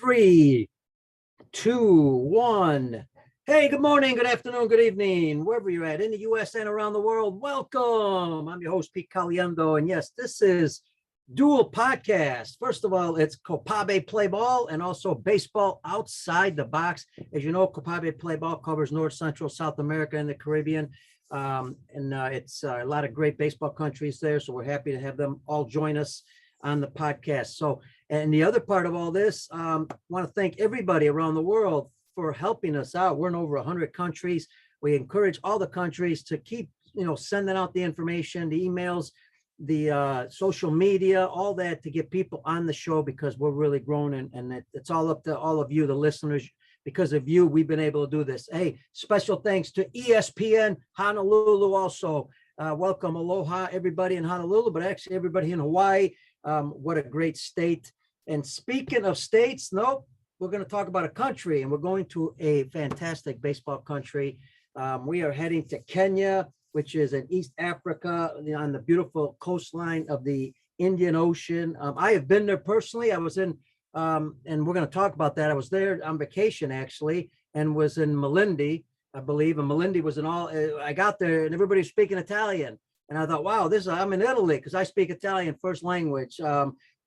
Three, two, one. Hey, good morning, good afternoon, good evening, wherever you're at in the US and around the world. Welcome. I'm your host, Pete Caliendo. And yes, this is dual podcast. First of all, it's Copabe Play Ball and also Baseball Outside the Box. As you know, Copabe Play Ball covers North, Central, South America, and the Caribbean. It's a lot of great baseball countries there. So we're happy to have them all join us on the podcast. So, and the other part of all this, I want to thank everybody around the world for helping us out. We're in over 100 countries. We encourage all the countries to keep, sending out the information, the emails, the social media, all that to get people on the show because we're really growing and it's all up to all of you, the listeners. Because of you, we've been able to do this. Hey, special thanks to ESPN Honolulu also. Welcome, aloha, everybody in Honolulu, but actually everybody in Hawaii. What a great state. And speaking of states, we're going to talk about a country, and we're going to a fantastic baseball country. We are heading to Kenya, which is in East Africa on the beautiful coastline of the Indian Ocean. I have been there personally. I was in, and we're going to talk about that. I was there on vacation actually, and was in Malindi, I believe. And Malindi was I got there and everybody's speaking Italian. And I thought, wow, I'm in Italy because I speak Italian first language.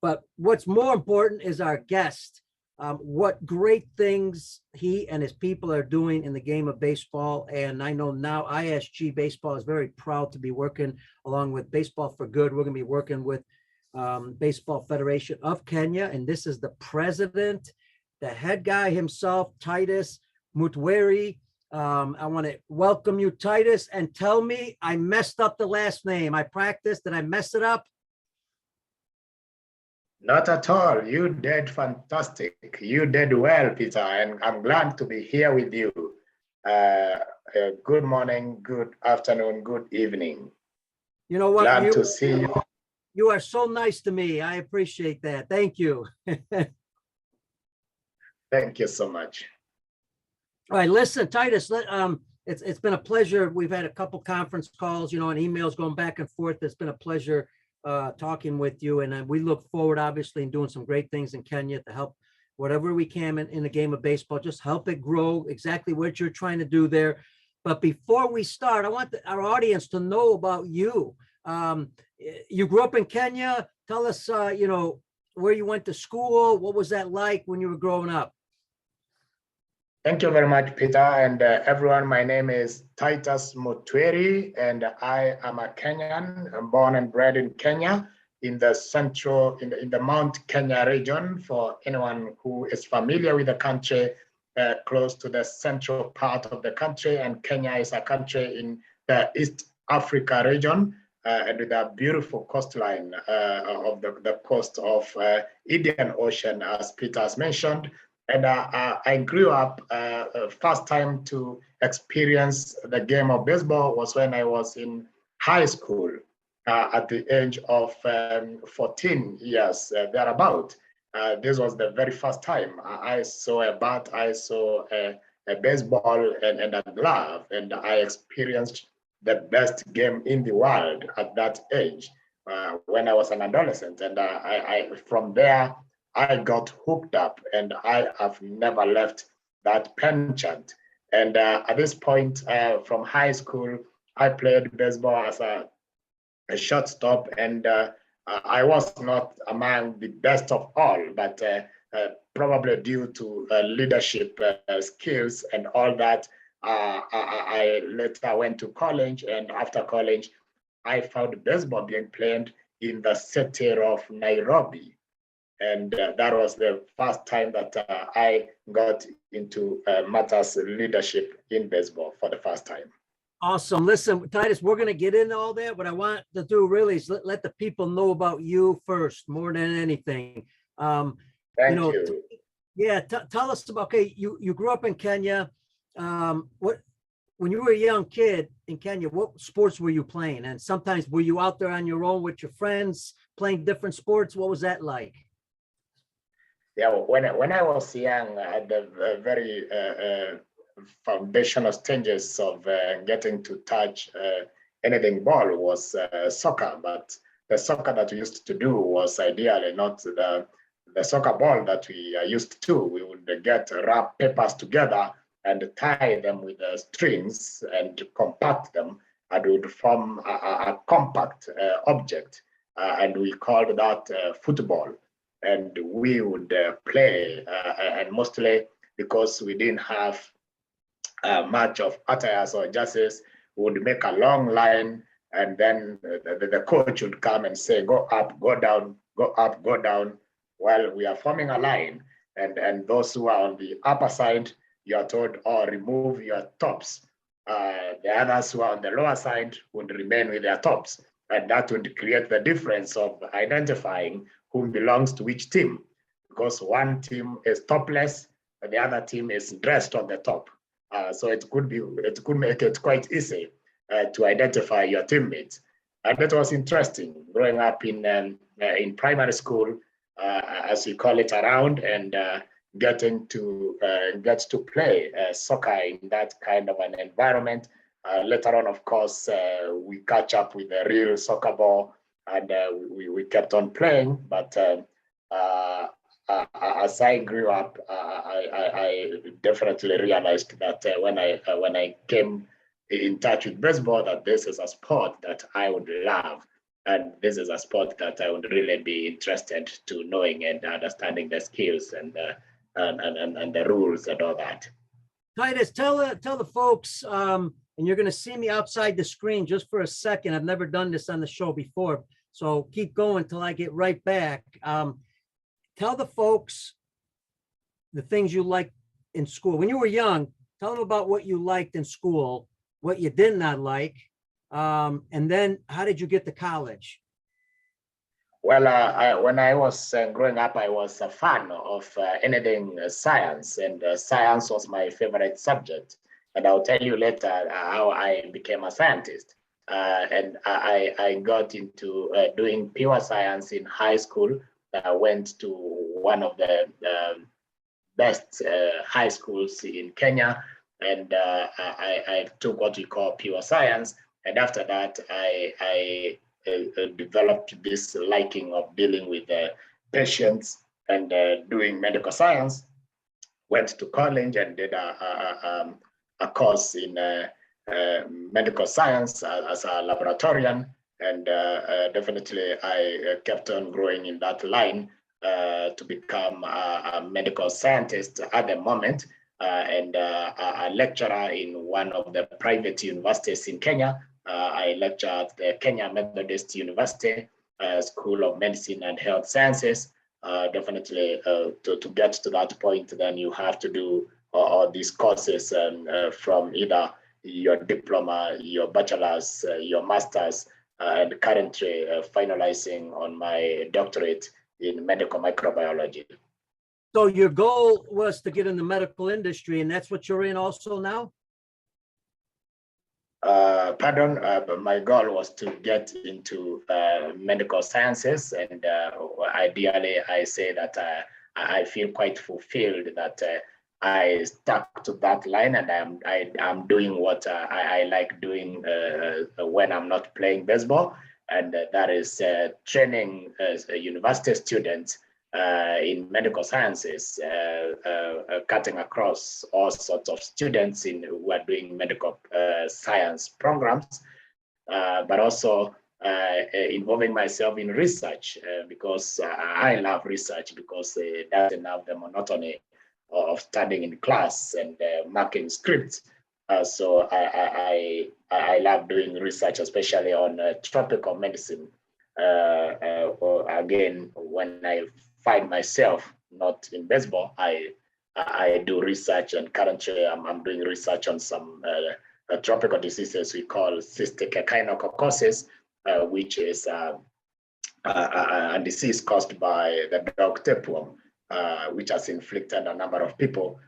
But what's more important is our guest. What great things he and his people are doing in the game of baseball. And I know now ISG Baseball is very proud to be working along with Baseball for Good. We're going to be working with Baseball Federation of Kenya. And this is the president, the head guy himself, Tittus Mutwiri. I want to welcome you, Titus, and tell me I messed up the last name. I practiced. Did I mess it up? Not at all. You did fantastic. You did well, Peter, and I'm glad to be here with you. Good morning, good afternoon, good evening. You know what? Glad to see you. You are so nice to me. I appreciate that. Thank you. Thank you so much. All right, listen, Titus, it's been a pleasure. We've had a couple conference calls, and emails going back and forth. It's been a pleasure talking with you. And we look forward, obviously, in doing some great things in Kenya to help whatever we can in the game of baseball, just help it grow exactly what you're trying to do there. But before we start, I want our audience to know about you. You grew up in Kenya. Tell us, where you went to school. What was that like when you were growing up? Thank you very much, Peter, and everyone. My name is Tittus Mutwiri, and I am a Kenyan. I'm born and bred in Kenya, in the Mount Kenya region. For anyone who is familiar with the country, close to the central part of the country, and Kenya is a country in the East Africa region, and with a beautiful coastline of the coast of Indian Ocean, as Peter has mentioned. And I grew up, first time to experience the game of baseball was when I was in high school at the age of 14 years, thereabout. This was the very first time I saw a bat, I saw a baseball and a glove, and I experienced the best game in the world at that age when I was an adolescent. And from there, I got hooked up, and I have never left that penchant. And at this point, from high school, I played baseball as a shortstop, and I was not among the best of all, but probably due to leadership skills and all that, I later went to college, and after college, I found baseball being played in the city of Nairobi. And that was the first time that I got into matters leadership in baseball for the first time. Awesome. Listen, Titus, we're going to get into all that. What I want to do really is let the people know about you first, more than anything. Thank you. Yeah, tell us about, okay, you grew up in Kenya. When you were a young kid in Kenya, what sports were you playing? And sometimes were you out there on your own with your friends playing different sports? What was that like? Yeah, when I was young, at the very foundational stages of getting to touch anything ball was soccer. But the soccer that we used to do was ideally not the the soccer ball that we are used to. We would get wrap papers together and tie them with strings and compact them, and would form a compact object. And we called that football. And we would play, and mostly because we didn't have much of attires or jerseys, we would make a long line, and then the coach would come and say, go up, go down, go up, go down, while we are forming a line. And those who are on the upper side, you are told, oh, remove your tops. The others who are on the lower side would remain with their tops. And that would create the difference of identifying who belongs to which team, because one team is topless and the other team is dressed on the top. So it could make it quite easy to identify your teammates. And that was interesting growing up in primary school, as we call it around, and getting to get to play soccer in that kind of an environment. Later on, of course, we catch up with the real soccer ball, and we kept on playing. But as I grew up, I definitely realized that when I came in touch with baseball, that this is a sport that I would love, and this is a sport that I would really be interested to knowing and understanding the skills and the rules and all that. Titus, tell the folks, and you're going to see me outside the screen just for a second. I've never done this on the show before, so keep going till I get right back. Tell the folks the things you liked in school. When you were young, tell them about what you liked in school, what you did not like, and then how did you get to college? Well, when I was growing up, I was a fan of anything science, and science was my favorite subject. And I'll tell you later how I became a scientist. And I got into doing pure science in high school. I went to one of the best high schools in Kenya, and I took what we call pure science. And after that, I developed this liking of dealing with patients and doing medical science. Went to college and did a course in medical science as a laboratorian, and definitely I kept on growing in that line to become a medical scientist at the moment, and a lecturer in one of the private universities in Kenya. I lecture at the Kenya Methodist University School of Medicine and Health Sciences. Definitely to get to that point, then you have to do all these courses from either your diploma, your bachelor's, your master's, and currently finalizing on my doctorate in medical microbiology. So your goal was to get in the medical industry, and that's what you're in also now? Pardon, but my goal was to get into medical sciences, and ideally I say that I feel quite fulfilled that I stuck to that line, and I'm doing what I like doing when I'm not playing baseball, and that is training university students in medical sciences, cutting across all sorts of students who are doing medical science programs, but also involving myself in research because I love research, because it doesn't have the monotony of studying in class and marking scripts. So I love doing research, especially on tropical medicine. Again, when I find myself not in baseball, I do research, and currently I'm doing research on some tropical diseases we call cystic echinococcosis, which is a disease caused by the dog tapeworm, which has inflicted a number of people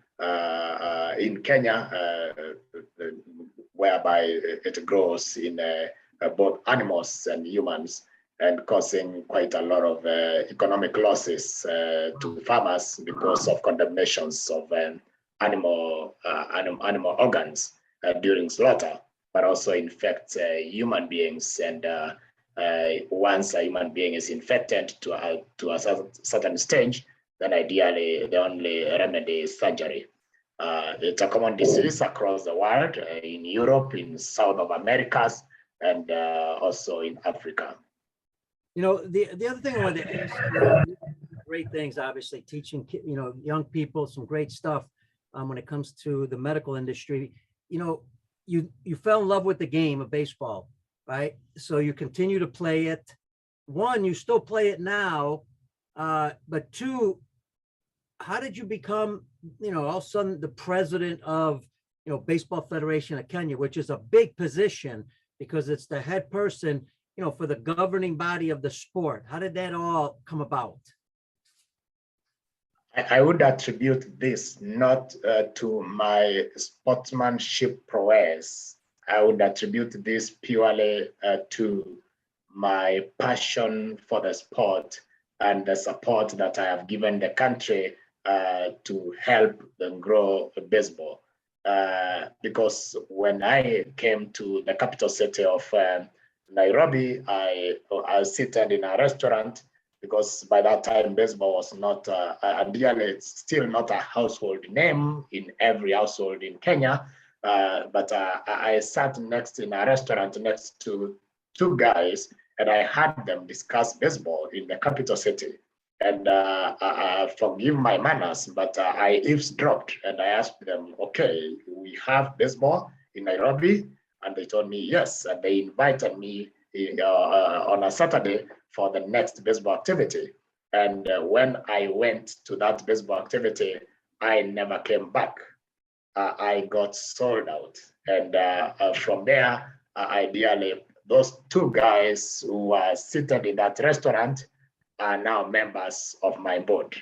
in Kenya, whereby it grows in both animals and humans, and causing quite a lot of economic losses to farmers because of condemnations of animal organs during slaughter, but also infects human beings. And once a human being is infected to a certain stage, then ideally the only remedy is surgery. It's a common disease across the world, in Europe, in South of Americas, and also in Africa. You know, the other thing I wanted to ask you, great things, obviously, teaching, you know, young people some great stuff when it comes to the medical industry. You know, you fell in love with the game of baseball, right? So you continue to play it. One, you still play it now, but two, how did you become, you know, all of a sudden the president of, you know, Baseball Federation of Kenya, which is a big position because it's the head person, you know, for the governing body of the sport? How did that all come about? I would attribute this not to my sportsmanship prowess. I would attribute this purely to my passion for the sport and the support that I have given the country to help them grow baseball. Because when I came to the capital city of Nairobi, I was seated in a restaurant, because by that time baseball was not, ideally it's still not a household name in every household in Kenya. But I sat next in a restaurant next to two guys, and I heard them discuss baseball in the capital city. And forgive my manners, but I eavesdropped and I asked them, okay, we have baseball in Nairobi? And they told me yes. And they invited me on a Saturday for the next baseball activity. And when I went to that baseball activity, I never came back. I got sold out. And from there, ideally, those two guys who were seated in that restaurant are now members of my board.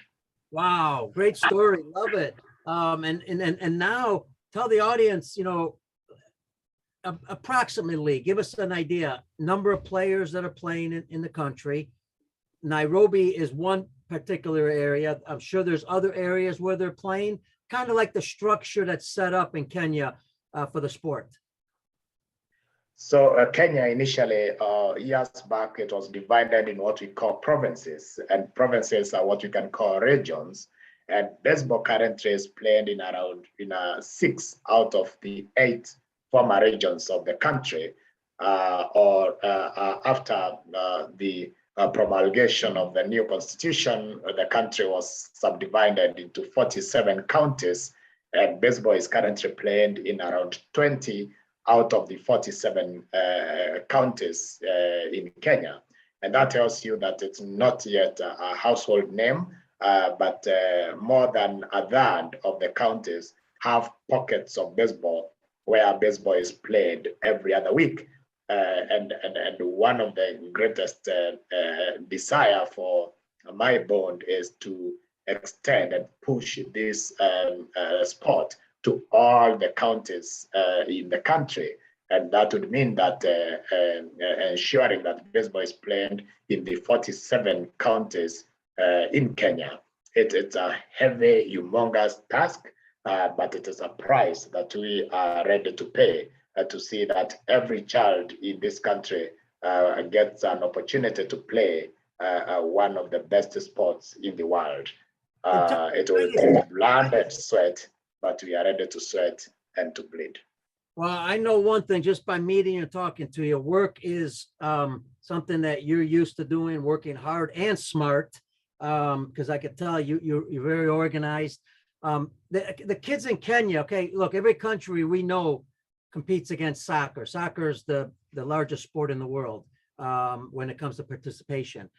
Wow, great story. Love it. And now tell the audience, you know, approximately give us an idea, number of players that are playing in the country. Nairobi is one particular area. I'm sure there's other areas where they're playing, kind of like the structure that's set up in Kenya for the sport. So Kenya initially, years back, it was divided in what we call provinces, and provinces are what you can call regions. And baseball currently is played in around 6 out of the 8 former regions of the country, after the promulgation of the new constitution, the country was subdivided into 47 counties, and baseball is currently played in around 20 out of the 47 counties in Kenya. And that tells you that it's not yet a household name, but more than a third of the counties have pockets of baseball where baseball is played every other week. And one of the greatest desire for my board is to extend and push this sport to all the counties in the country. And that would mean that ensuring that baseball is played in the 47 counties in Kenya. It's a heavy, humongous task, but it is a price that we are ready to pay to see that every child in this country gets an opportunity to play one of the best sports in the world. It will take blood and sweat, but we are ready to sweat and to bleed. Well, I know one thing just by meeting and talking to you. Work is something that you're used to doing, working hard and smart, because I could tell you're very organized. The kids in Kenya, okay, look, every country we know competes against soccer. Soccer is the largest sport in the world when it comes to participation.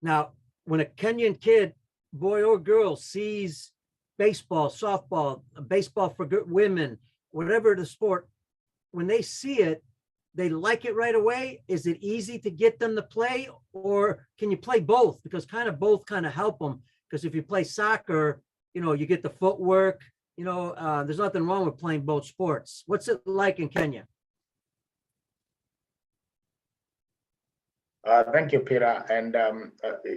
Now, when a Kenyan kid, boy or girl, sees baseball, softball, baseball for women, whatever the sport, when they see it, they like it right away. Is it easy to get them to play, or can you play both? Because both help them. Because if you play soccer, you know, you get the footwork, you know, there's nothing wrong with playing both sports. What's it like in Kenya? Thank you, Peter. And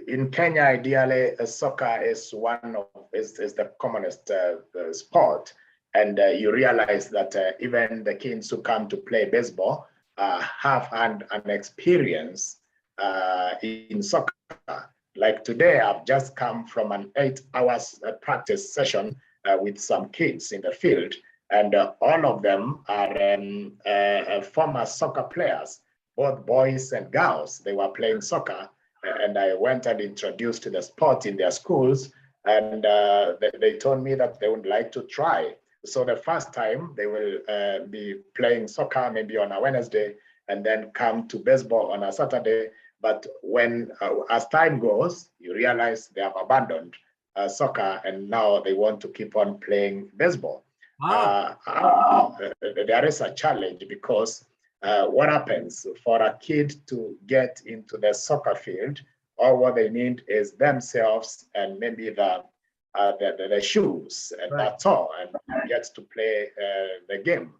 in Kenya, ideally, soccer is is the commonest sport. And you realize that even the kids who come to play baseball have had an experience in soccer. Like today, I've just come from an 8 hours practice session with some kids in the field, and all of them are former soccer players, both boys and girls. They were playing soccer, and I went and introduced the sport in their schools, and they told me that they would like to try. So the first time they will be playing soccer maybe on a Wednesday, and then come to baseball on a Saturday. But when, as time goes, you realize they have abandoned soccer, and now they want to keep on playing baseball. Wow. There is a challenge because what happens for a kid to get into the soccer field, all what they need is themselves and maybe the shoes, and Right. that's all, and gets to play the game.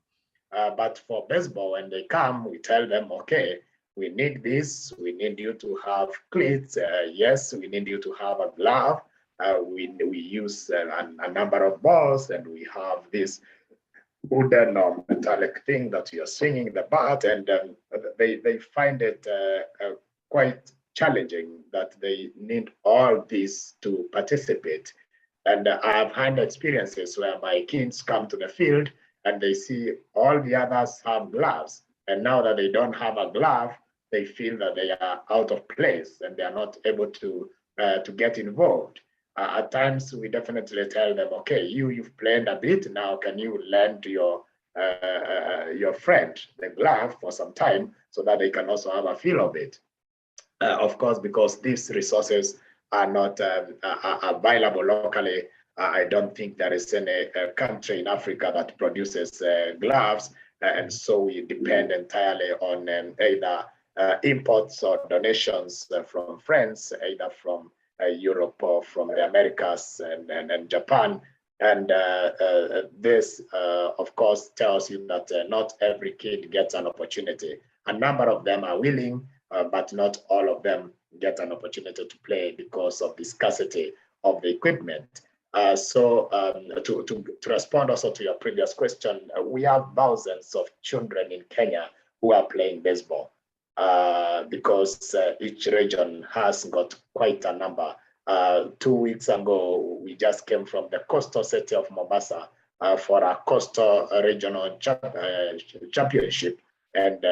But for baseball, when they come, we tell them, okay, we need this. We need you to have cleats. Yes, we need you to have a glove. We use a number of balls, and we have this wooden or metallic thing that you're swinging the bat, and they find it quite challenging that they need all this to participate. And I've had experiences where my kids come to the field and they see all the others have gloves, and now that they don't have a glove, they feel that they are out of place and they are not able to get involved. At times, we definitely tell them, okay, you've played a bit, now can you lend your friend the glove for some time so that they can also have a feel of it. Of course, because these resources are not available locally, I don't think there is any country in Africa that produces gloves, and so we depend entirely on either imports or donations from friends, either from Europe or from the Americas and Japan. And this, of course, tells you that not every kid gets an opportunity. A number of them are willing, but not all of them get an opportunity to play because of the scarcity of the equipment. So to respond also to your previous question, we have thousands of children in Kenya who are playing baseball because each region has got quite a number. 2 weeks ago, we just came from the coastal city of Mombasa for a coastal regional championship. And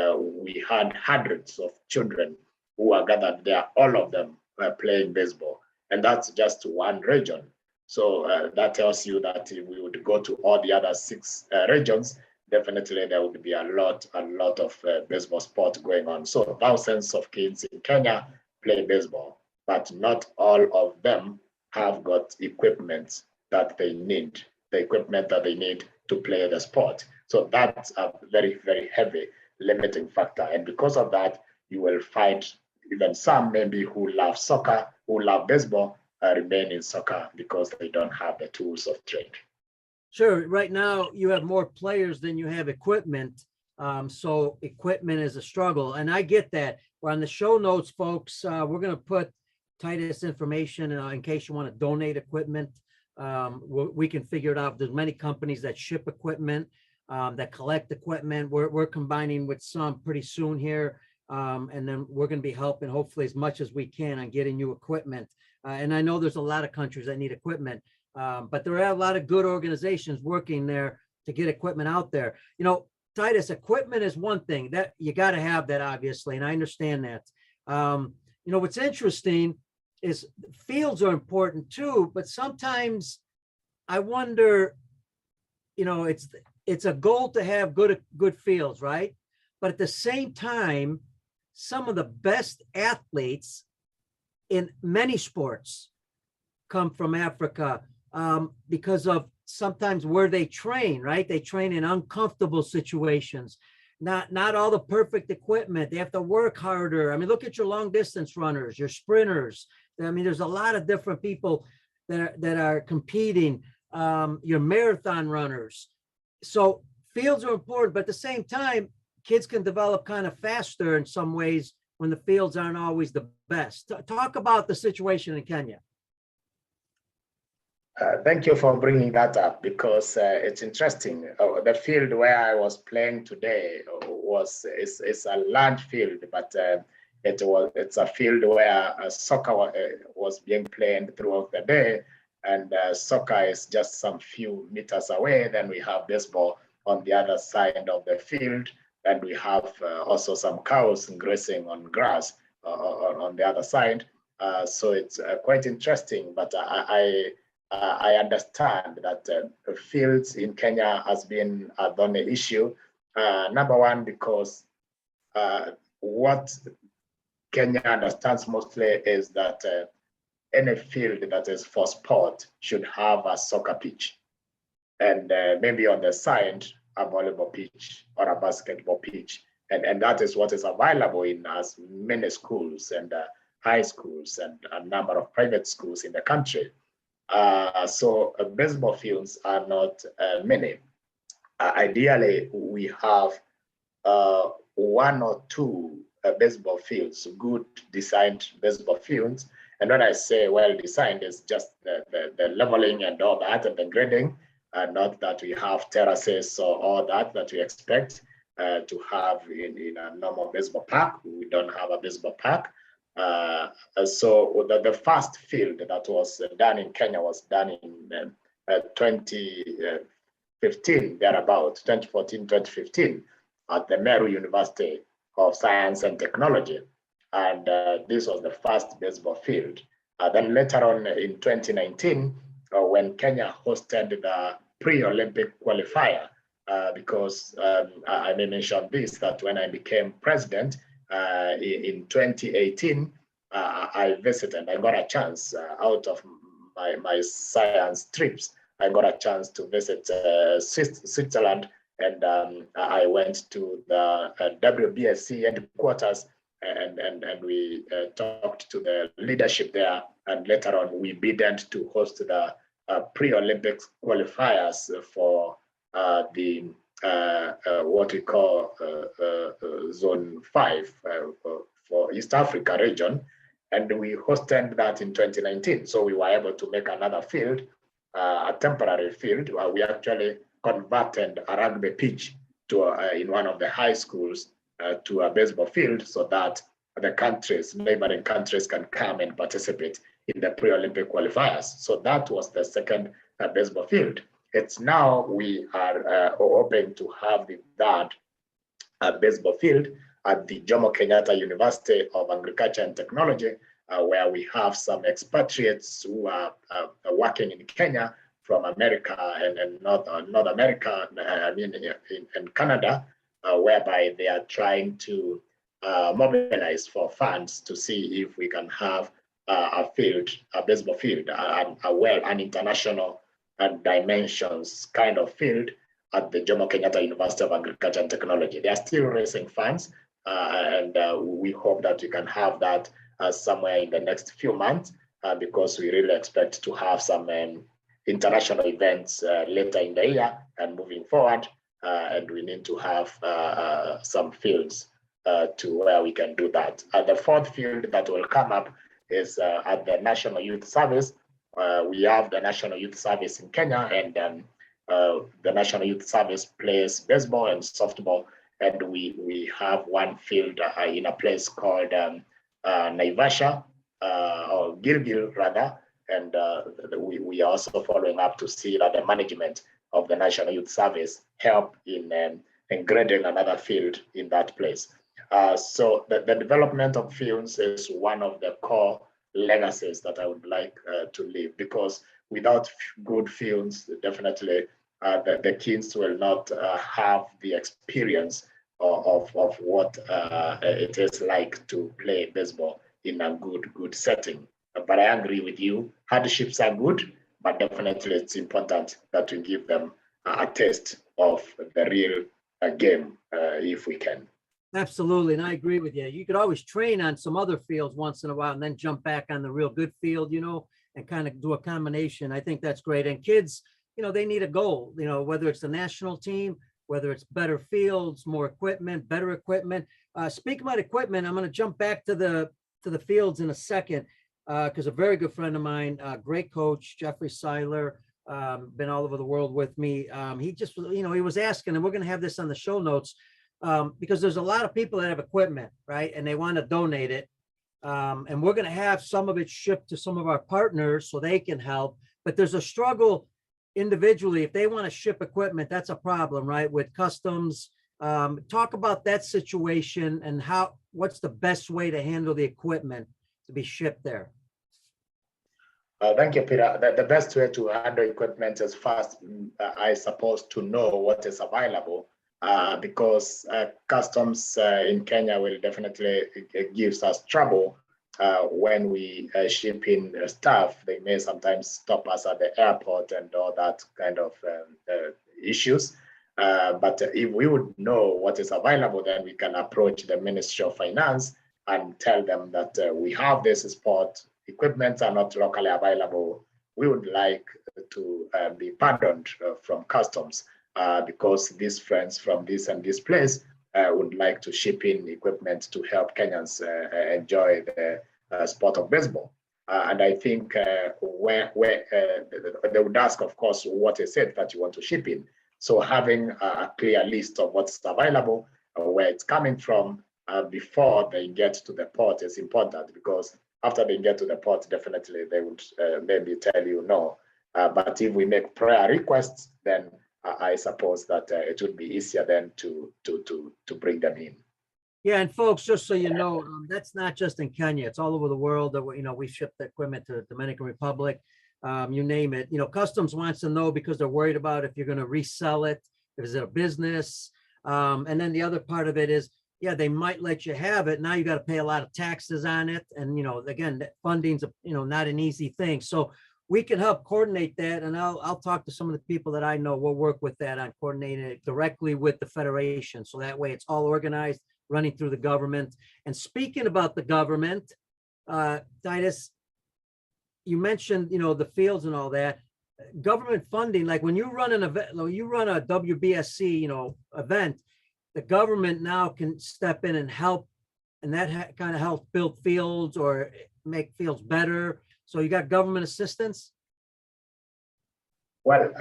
we had hundreds of children who were gathered there, all of them playing baseball. And that's just one region. So that tells you that if we would go to all the other 6 regions, definitely there would be a lot of baseball sport going on. So thousands of kids in Kenya play baseball, but not all of them have got equipment that they need, the equipment that they need to play the sport. So that's a very, very heavy limiting factor. And because of that, you will find even some maybe who love soccer, who love baseball, remain in soccer because they don't have the tools of trade. Sure. Right now, you have more players than you have equipment. So equipment is a struggle. And I get that. We're on the show notes, folks. We're going to put Titus information in case you want to donate equipment. We can figure it out. There's many companies that ship equipment, that collect equipment. We're combining with some pretty soon here. And then we're going to be helping hopefully as much as we can on getting you equipment. And I know there's a lot of countries that need equipment, but there are a lot of good organizations working there to get equipment out there. You know, Titus, equipment is one thing that you got to have that, obviously, and I understand that. You know, what's interesting is fields are important too, but sometimes I wonder, you know, it's a goal to have good fields, right? But at the same time, some of the best athletes in many sports come from Africa because of sometimes where they train, right? They train in uncomfortable situations, not all the perfect equipment. They have to work harder. I mean, look at your long distance runners, your sprinters. I mean, there's a lot of different people that are competing, your marathon runners. So fields are important, but at the same time, kids can develop kind of faster in some ways when the fields aren't always the best. Talk about the situation in Kenya. Thank you for bringing that up because it's interesting. The field where I was playing today is a land field, but It's a field where soccer was being played throughout the day, and soccer is just some few meters away. Then we have baseball on the other side of the field, and we have also some cows grazing on grass on the other side. So it's quite interesting, but I understand that fields in Kenya has been a thorny issue. Number one, because what Kenya understands mostly is that any field that is for sport should have a soccer pitch, and maybe on the side a volleyball pitch or a basketball pitch, and that is what is available in as many schools and high schools and a number of private schools in the country. So baseball fields are not many. Ideally, we have one or two baseball fields, good designed baseball fields. And when I say well designed, it's just the leveling and all that and the grading, not that we have terraces or all that we expect to have in a normal baseball park. We don't have a baseball park. So the first field that was done in Kenya was done in 2015, thereabout, 2014, 2015, at the Meru University of Science and Technology. And this was the first baseball field. Then later on in 2019, when Kenya hosted the pre-Olympic qualifier, because I may mention this, that when I became president in 2018, I visited, I got a chance out of my science trips, I got a chance to visit Switzerland, and I went to the WBSC headquarters, and we talked to the leadership there, and later on we bid to host the pre-Olympic qualifiers for the what we call Zone 5 for East Africa region, and we hosted that in 2019. So we were able to make another field, a temporary field, where we actually converted a rugby pitch to in one of the high schools to a baseball field, so that the countries, neighboring countries, can come and participate in the pre-Olympic qualifiers. So that was the second baseball field. It's now we are hoping to have the third baseball field at the Jomo Kenyatta University of Agriculture and Technology, where we have some expatriates who are working in Kenya from America and North America, I mean in Canada, whereby they are trying to mobilize for funds to see if we can have a field, a baseball field, an international dimensions kind of field at the Jomo Kenyatta University of Agriculture and Technology. They are still raising funds, and we hope that we can have that somewhere in the next few months, because we really expect to have some international events later in the year and moving forward, and we need to have some fields to where we can do that. The fourth field that will come up is at the National Youth Service. We have the National Youth Service in Kenya, and the National Youth Service plays baseball and softball, and we have one field in a place called Naivasha, or Gilgil rather, and we are also following up to see that the management of the National Youth Service help in grading another field in that place. So the development of fields is one of the core legacies that I would like to leave, because without good fields, definitely the kids will not have the experience of what it is like to play baseball in a good setting. But I agree with you, hardships are good, but definitely it's important that we give them a taste of the real game if we can. Absolutely, and I agree with you. You could always train on some other fields once in a while and then jump back on the real good field, and kind of do a combination. I think that's great. And kids, they need a goal, whether it's the national team, whether it's better fields, more equipment, better equipment. Speaking about equipment, I'm going to jump back to the fields in a second, because a very good friend of mine, great coach, Jeffrey Seiler, been all over the world with me. He just, he was asking, and we're going to have this on the show notes, because there's a lot of people that have equipment, right? And they want to donate it. And we're going to have some of it shipped to some of our partners so they can help. But there's a struggle individually. If they want to ship equipment, that's a problem, right? With customs. Talk about that situation and what's the best way to handle the equipment to be shipped there. Thank you, Peter. The best way to handle equipment is first, I suppose, to know what is available, because customs in Kenya will definitely gives us trouble when we ship in stuff. They may sometimes stop us at the airport and all that kind of issues. But if we would know what is available, then we can approach the Ministry of Finance and tell them that we have this sport. Equipment are not locally available. We would like to be pardoned from customs because these friends from this and this place would like to ship in equipment to help Kenyans enjoy the sport of baseball. And I think where they would ask, of course, what is it that you want to ship in? So having a clear list of what's available, where it's coming from before they get to the port is important, because after they get to the port, definitely they would maybe tell you no. But if we make prior requests, then I suppose that it would be easier then to bring them in. Yeah, and folks, just so you know, that's not just in Kenya; it's all over the world. That we ship the equipment to the Dominican Republic, you name it. Customs wants to know because they're worried about if you're going to resell it, if it's a business, and then the other part of it is, yeah, they might let you have it. Now you got to pay a lot of taxes on it. And, again, funding's, not an easy thing. So we can help coordinate that. And I'll talk to some of the people that I know. We'll work with that on coordinating it directly with the Federation. So that way it's all organized, running through the government. And speaking about the government, Titus, you mentioned, the fields and all that. Government funding, like when you run an event, you run a WBSC, event, the government now can step in and help, and that kind of help build fields or make fields better. So you got government assistance? Well,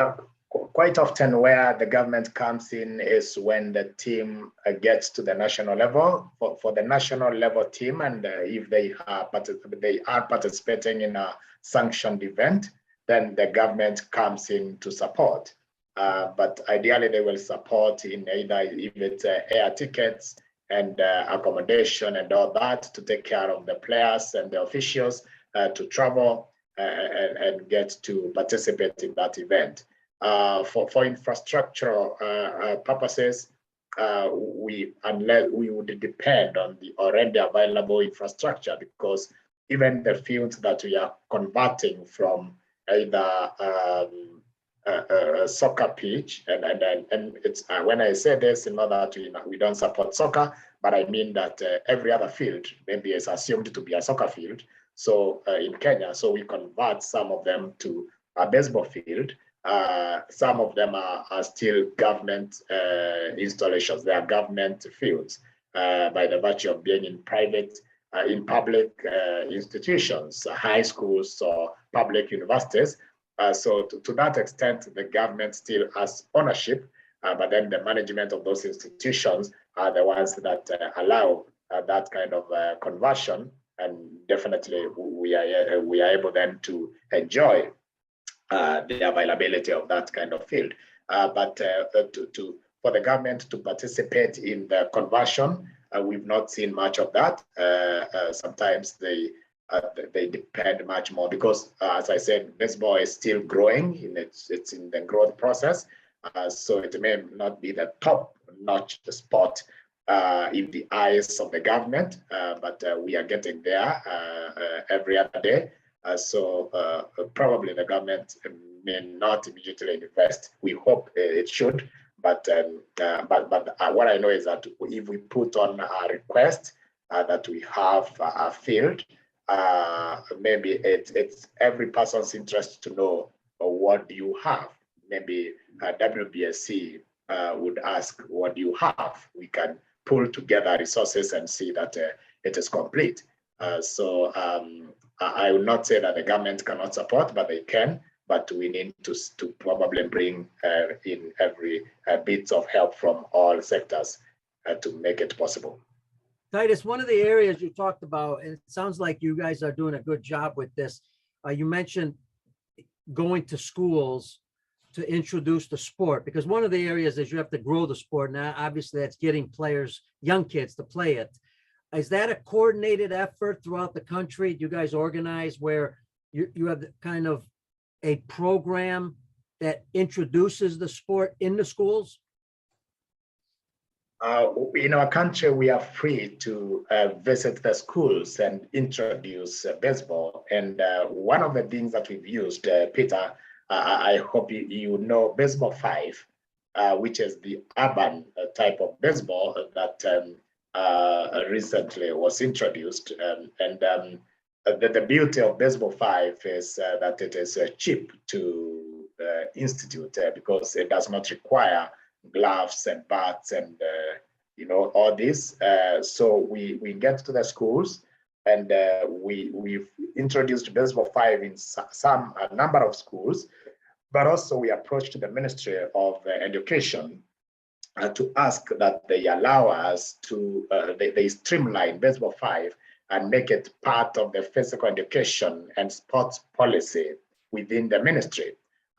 quite often where the government comes in is when the team gets to the national level. For the national level team, and if they are participating in a sanctioned event, then the government comes in to support. But ideally, they will support in either if it's air tickets and accommodation and all that to take care of the players and the officials to travel and get to participate in that event. For infrastructural purposes, we would depend on the already available infrastructure, because even the fields that we are converting from either a soccer pitch, and it's when I say this, in order that we don't support soccer, but I mean that every other field maybe is assumed to be a soccer field. So in Kenya, so we convert some of them to a baseball field. Some of them are still government installations. They are government fields by the virtue of being in public institutions, high schools or public universities. So to that extent, the government still has ownership, but then the management of those institutions are the ones that allow that kind of conversion, and definitely we are able then to enjoy the availability of that kind of field. But for the government to participate in the conversion, we've not seen much of that. Sometimes they depend much more because, as I said, baseball is still growing. It's in the growth process. So it may not be the top-notch spot in the eyes of the government, but we are getting there every other day. So probably the government may not immediately invest. We hope it should, but what I know is that if we put on a request that we have a field, maybe it's every person's interest to know what do you have. Maybe WBSC would ask, what do you have? We can pull together resources and see that it is complete. So I will not say that the government cannot support, but they can. But we need to probably bring in every bit of help from all sectors. to make it possible. Titus, one of the areas you talked about, and it sounds like you guys are doing a good job with this. You mentioned going to schools to introduce the sport, because one of the areas is you have to grow the sport. Now, obviously, that's getting players, young kids, to play it. Is that a coordinated effort throughout the country? Do you guys organize where you have kind of a program that introduces the sport in the schools? In our country, we are free to visit the schools and introduce baseball. And one of the things that we've used, Peter, I hope you know Baseball 5, which is the urban type of baseball that recently was introduced. The beauty of Baseball 5 is that it is cheap to institute because it does not require gloves and bats and all this. So we get to the schools, and we've introduced Baseball 5 in a number of schools, but also we approached the Ministry of Education to ask that they allow us to they streamline Baseball 5 and make it part of the physical education and sports policy within the ministry.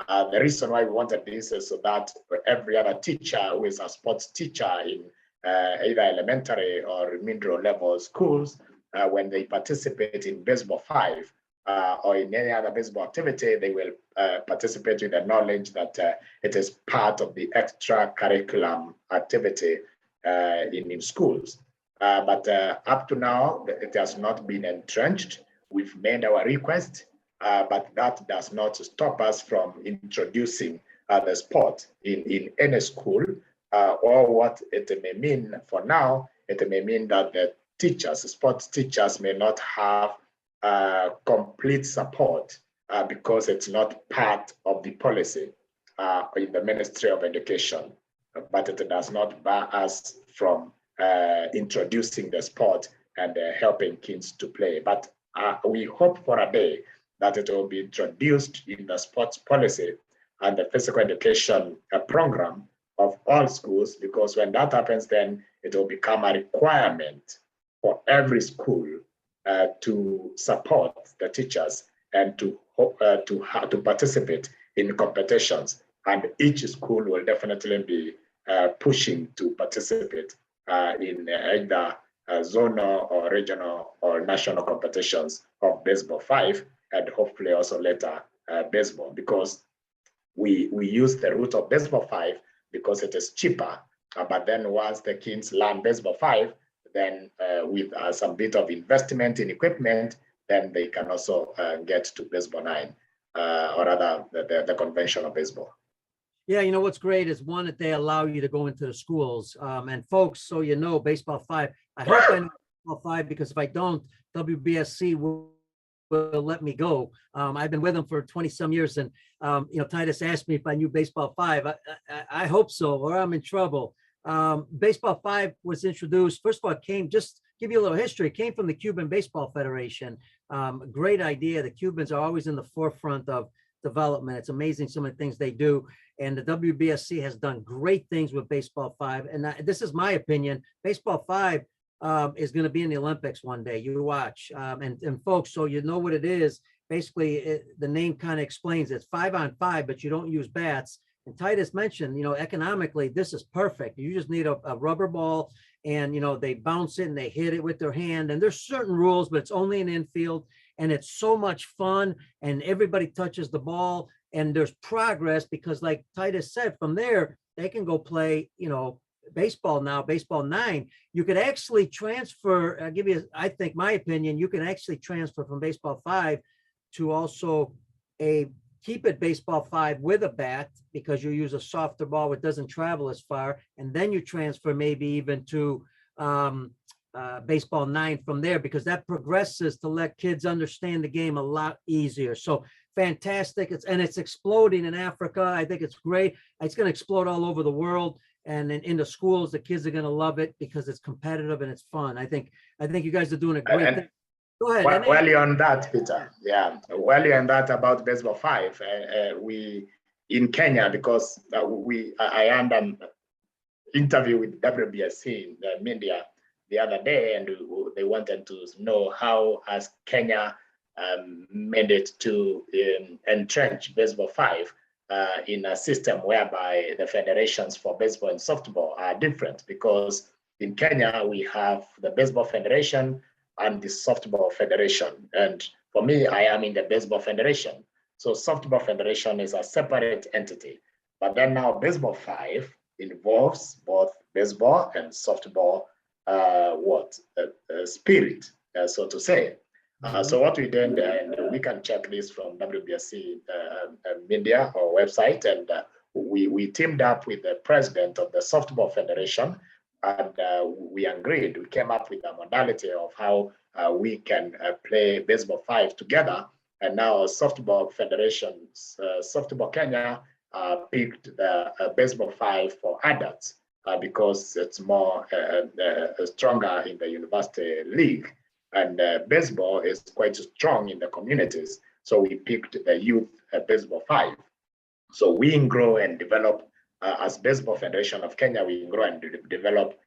The reason why we wanted this is so that every other teacher who is a sports teacher in either elementary or middle level schools, when they participate in Baseball 5 or in any other baseball activity, they will participate with the knowledge that it is part of the extra curriculum activity in schools. But up to now, it has not been entrenched. We've made our request, but that does not stop us from introducing the sport in any school, or what it may mean for now. It may mean that the teachers, sports teachers, may not have complete support because it's not part of the policy in the Ministry of Education, but it does not bar us from introducing the sport and helping kids to play. But we hope for a day that it will be introduced in the sports policy and the physical education program of all schools, because when that happens, then it will become a requirement for every school to support the teachers and to participate in competitions. And each school will definitely be pushing to participate in either zonal or regional or national competitions of Baseball 5, and hopefully also later baseball, because we use the route of Baseball 5 because it is cheaper. But then once the kids learn Baseball 5, then with some bit of investment in equipment, then they can also get to Baseball 9, or rather the conventional baseball. Yeah, you know what's great is, one, that they allow you to go into the schools. And folks, so you know, Baseball 5, I hope I know Baseball 5, because if I don't, WBSC will let me go. I've been with them for 20 some years, and Titus asked me if I knew Baseball 5. I hope so, or I'm in trouble. Baseball 5 was introduced, first of all, it came, just give you a little history, it came from the Cuban Baseball Federation. Great idea. The Cubans are always in the forefront of development. It's amazing some of the things they do. And the WBSC has done great things with Baseball 5. And this is my opinion. Baseball 5 is going to be in the Olympics one day. You watch. And folks, so you know what it is. Basically, the name kind of explains it's 5-on-5, but you don't use bats. And Titus mentioned, economically, this is perfect. You just need a rubber ball, and, they bounce it and they hit it with their hand. And there's certain rules, but it's only an infield. And it's so much fun, and everybody touches the ball, and there's progress, because like Titus said, from there, they can go play, baseball now, Baseball 9. You could actually transfer, I'll give you, I think, my opinion, you can actually transfer from Baseball 5 to also keep it Baseball 5 with a bat, because you use a softer ball that doesn't travel as far, and then you transfer maybe even to Baseball 9 from there, because that progresses to let kids understand the game a lot easier. So fantastic. It's exploding in Africa. I think it's great. It's going to explode all over the world, and in the schools, the kids are going to love it because it's competitive and it's fun. I think you guys are doing a great thing. Go ahead. While you're on that, Peter, while you're on that about Baseball 5, we in Kenya, because I am interview with WBSC in the media the other day, and they wanted to know how has Kenya made it to entrench baseball 5 in a system whereby the federations for baseball and softball are different, because in Kenya we have the Baseball Federation and the Softball Federation. And for me, I am in the Baseball Federation. So Softball Federation is a separate entity. But then now Baseball 5 involves both baseball and softball spirit, so to say. So what we did, and we can check this from WBSC media or website, and we teamed up with the president of the Softball Federation, and we agreed, we came up with a modality of how we can play baseball 5 together. And now Softball Federation, Softball Kenya picked the baseball 5 for adults because it's more stronger in the university league, and baseball is quite strong in the communities. So we picked the youth baseball 5. So we grow and develop as Baseball Federation of Kenya, we grow and develop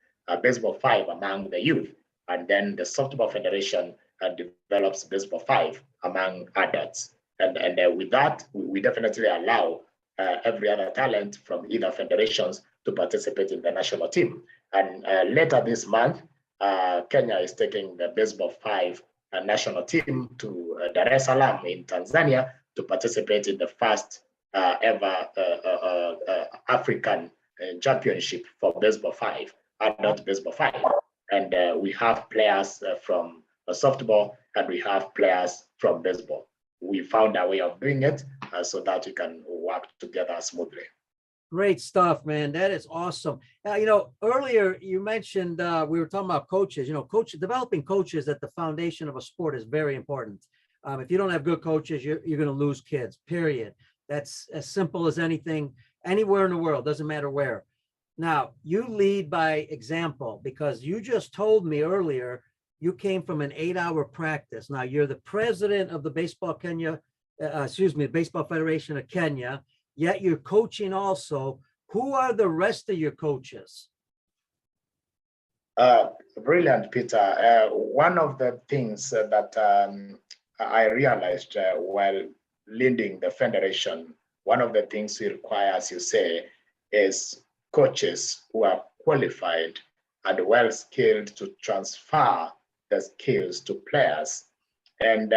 baseball 5 among the youth, and then the Softball Federation develops baseball 5 among adults. And with that, we definitely allow every other talent from either federations to participate in the national team. And later this month, Kenya is taking the baseball 5 national team to Dar es Salaam in Tanzania to participate in the first ever African championship for baseball 5, adult baseball 5. And we have players from softball, and we have players from baseball. We found a way of doing it so that we can work together smoothly. Great stuff, man. That is awesome. Earlier you mentioned we were talking about coaches. Developing coaches at the foundation of a sport is very important. If you don't have good coaches, you're going to lose kids, period. That's as simple as anything, anywhere in the world, doesn't matter where. Now, you lead by example, because you just told me earlier you came from an 8-hour practice. Now, you're the president of the Baseball Federation of Kenya, yet you're coaching also. Who are the rest of your coaches? Brilliant, Peter. One of the things that I realized while leading the federation, one of the things we require, as you say, is coaches who are qualified and well-skilled to transfer the skills to players. And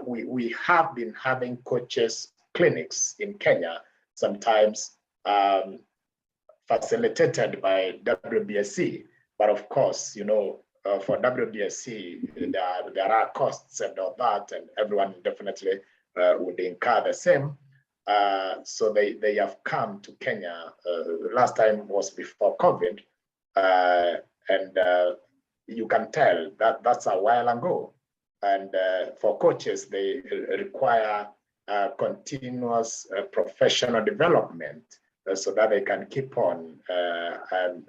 we have been having coaches clinics in Kenya, sometimes facilitated by WBSC. But of course, for WBSC, there are costs and all that, and everyone definitely would incur the same. So they have come to Kenya. Last time was before COVID, and you can tell that that's a while ago. And for coaches, they require continuous professional development so that they can keep on and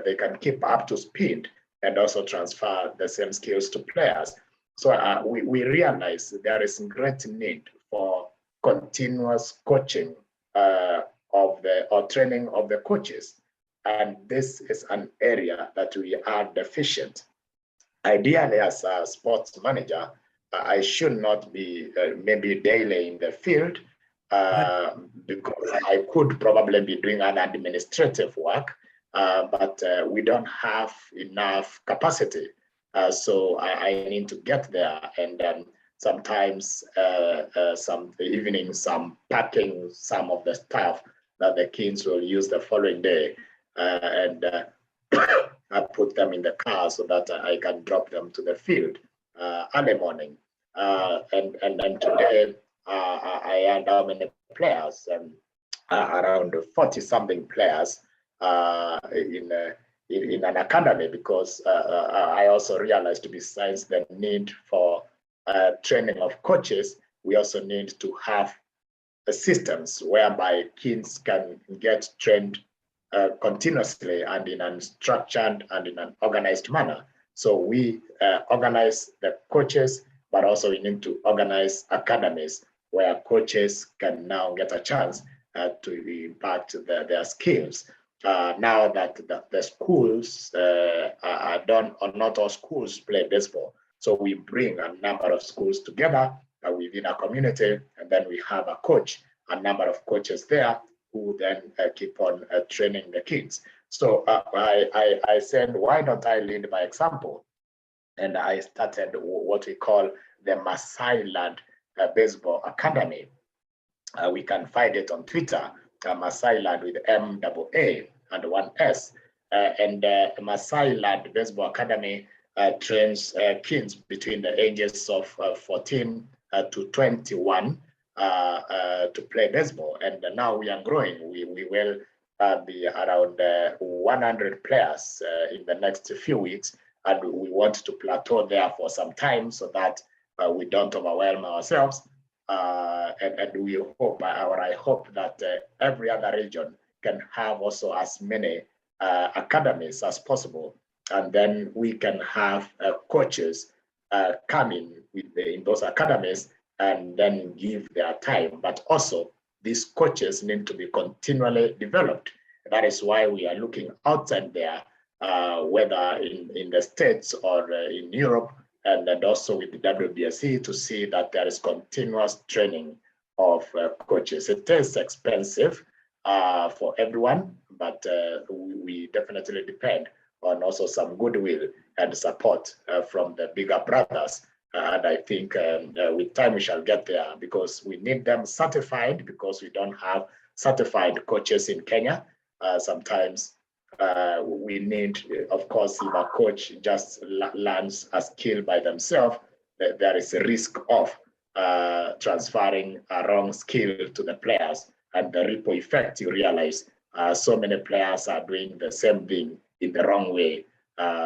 they can keep up to speed and also transfer the same skills to players. So we realize there is great need for continuous coaching or training of the coaches. And this is an area that we are deficient. Ideally, as a sports manager, I should not be maybe daily in the field because I could probably be doing an administrative work, but we don't have enough capacity. So I need to get there, and sometimes some evenings, I'm packing some of the stuff that the kids will use the following day, and I put them in the car so that I can drop them to the field early morning. And today I had how many players? Around 40-something players in an academy, because I also realized, besides the need for training of coaches, we also need to have systems whereby kids can get trained continuously and in a structured and in an organized manner. So we organize the coaches, but also we need to organize academies where coaches can now get a chance to impact their skills. Now that the schools are done, or not all schools play baseball. So we bring a number of schools together within a community, and then we have a coach, a number of coaches there who then keep on training the kids. So I said, why don't I lead by example? And I started what we call the Masai Land Baseball Academy. We can find it on Twitter, Masai Land with MAA and one S. And Masai Land Baseball Academy trains kids between the ages of 14 to 21 to play baseball. And now we are growing. We will be around 100 players in the next few weeks. And we want to plateau there for some time so that we don't overwhelm ourselves. And we hope, or I hope that every other region can have also as many academies as possible. And then we can have coaches come in those academies and then give their time. But also, these coaches need to be continually developed. That is why we are looking outside there, whether in the States or in Europe, and then also with the WBSC, to see that there is continuous training of coaches. It is expensive for everyone, but we definitely depend on also some goodwill and support from the bigger brothers. And I think with time we shall get there, because we need them certified, because we don't have certified coaches in Kenya. Sometimes we need, of course, if a coach just learns a skill by themselves, there is a risk of transferring a wrong skill to the players, and the ripple effect, you realize so many players are doing the same thing in the wrong way.